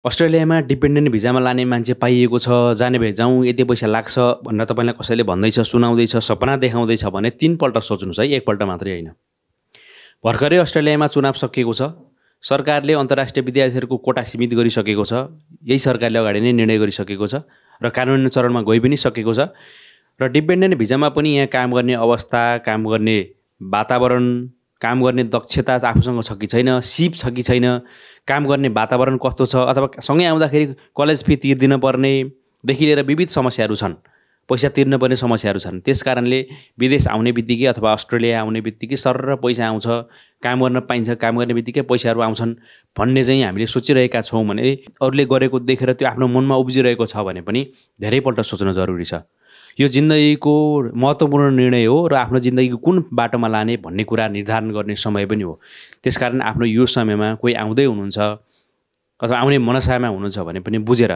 अस्ट्रेलियामा डिपेन्डेन्ट भिजामा लाने मान्छे पाइएको छ, जाने भए जाउँ, यति पैसा लाग्छ भनेर तपाईँलाई कसैले भन्दैछ, सुनाउँदैछ, सपना देखाउँदैछ भने 3 पल्ट सोच्नुहोस् है, 1 पल्ट मात्रै होइन। भर्खरै अस्ट्रेलियामा चुनाव सकिएको छ। सरकारले अन्तर्राष्ट्रिय विद्यार्थीहरूको कोटा सीमित गरिसकेको छ। यही सरकारले अगाडि नै निर्णय गरिसकेको छ र कार्यान्वयन चरणमा गइ पनि सकेको छ र डिपेन्डेन्ट भिजामा पनि यहाँ काम गर्ने अवस्था, काम गर्ने वातावरण, काम गर्ने दक्षता आफूसँग छ कि छैन, सिप छ कि छैन, काम गर्ने वातावरण कस्तो छ, अथवा सँगै आउँदाखेरि कलेज फी तिर्दिन पर्नेदेखि लिएर विविध समस्याहरू छन्, पैसा तिर्न पर्ने समस्याहरू छन्। त्यस कारणले विदेश आउने बित्तिकै अथवा अस्ट्रेलिया आउने बित्तिकै सरर पैसा आउँछ, काम गर्न पाइन्छ, काम गर्ने बित्तिकै पैसाहरू आउँछन् भन्ने चाहिँ हामीले सोचिरहेका छौँ भने, अरूले गरेको देखेर त्यो आफ्नो मनमा उब्जिरहेको छ भने पनि धेरैपल्ट सोच्न जरुरी छ। यो जिन्दगीको महत्त्वपूर्ण निर्णय हो र आफ्नो जिन्दगीको कुन बाटोमा लाने भन्ने कुरा निर्धारण गर्ने समय पनि हो। त्यसकारण आफ्नो यो समयमा कोही आउँदै हुनुहुन्छ अथवा आउने मनसायमा हुनुहुन्छ भने पनि बुझेर,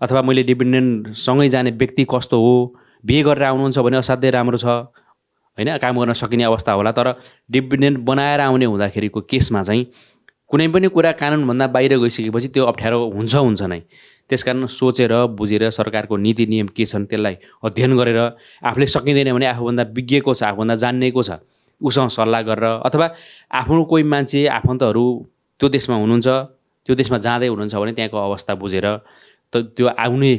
अथवा मैले डिपेन्डेन्टसँगै जाने व्यक्ति कस्तो हो, बिहे गरेर आउनुहुन्छ भने असाध्यै राम्रो छ होइन, काम गर्न सकिने अवस्था होला। तर डिपेन्डेन्ट बनाएर आउने हुँदाखेरिको केसमा चाहिँ कुनै पनि कुरा कानुनभन्दा बाहिर गइसकेपछि त्यो अप्ठ्यारो हुन्छ नै। त्यसकारण सोचेर बुझेर सरकारको नीति नियम के छन् त्यसलाई अध्ययन गरेर, आफूले सकिँदैन भने आफूभन्दा विज्ञको छ, आफूभन्दा जान्नेको छ, उसँग सल्लाह गरेर, अथवा आफ्नो कोही मान्छे आफन्तहरू त्यो देशमा हुनुहुन्छ, त्यो देशमा जाँदै हुनुहुन्छ भने त्यहाँको अवस्था बुझेर त्यो आउने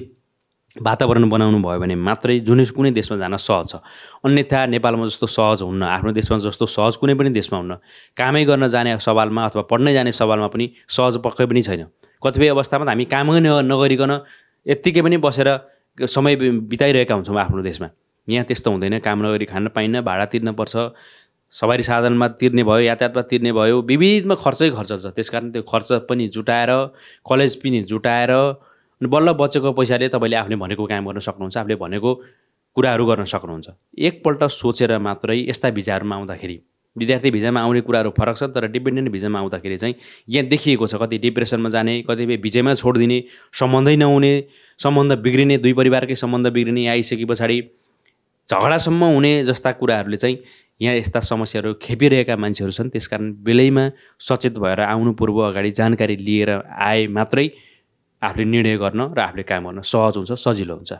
वातावरण बनाउनु भयो भने मात्रै कुनै देशमा जान सहज छ। अन्यथा नेपालमा जस्तो सहज हुन्न, आफ्नो देशमा जस्तो सहज कुनै पनि देशमा हुन्न। कामै गर्न जाने सवालमा अथवा पढ्नै जाने सवालमा पनि सहज पक्कै पनि छैन। कतिपय अवस्थामा त हामी कामै नगरिकन यत्तिकै पनि बसेर समय बिताइरहेका हुन्छौँ आफ्नो देशमा। यहाँ त्यस्तो हुँदैन, काम नगरी खान पाइन्न, भाडा तिर्न पर्छ, सवारी साधनमा तिर्ने भयो, यातायातमा तिर्ने भयो, विविधमा खर्चै खर्च छ। त्यसकारण त्यो खर्च पनि जुटाएर, कलेज पनि जुटाएर, बल्ल बचेको पैसाले तपाईँले आफूले भनेको काम गर्न सक्नुहुन्छ, आफूले भनेको कुराहरू गर्न सक्नुहुन्छ। एकपल्ट सोचेर मात्रै यस्ता भिजाहरूमा आउँदाखेरि, विद्यार्थी भिजामा आउने कुराहरू फरक छ, तर डिपेन्डेन्ट भिजामा आउँदाखेरि चाहिँ यहाँ देखिएको छ कति डिप्रेसनमा जाने, कतिपय भिजामै छोडिदिने, सम्बन्धै नहुने, सम्बन्ध बिग्रिने, दुई परिवारकै सम्बन्ध बिग्रिने, यहाँ आइसके पछाडि झगडासम्म हुने जस्ता कुराहरूले चाहिँ यहाँ यस्ता समस्याहरू खेपिरहेका मान्छेहरू छन्। त्यसकारण बेलैमा सचेत भएर आउनु पूर्व अगाडि जानकारी लिएर आए मात्रै आफूले निर्णय गर्न र आफूले काम गर्न सहज हुन्छ, सजिलो हुन्छ।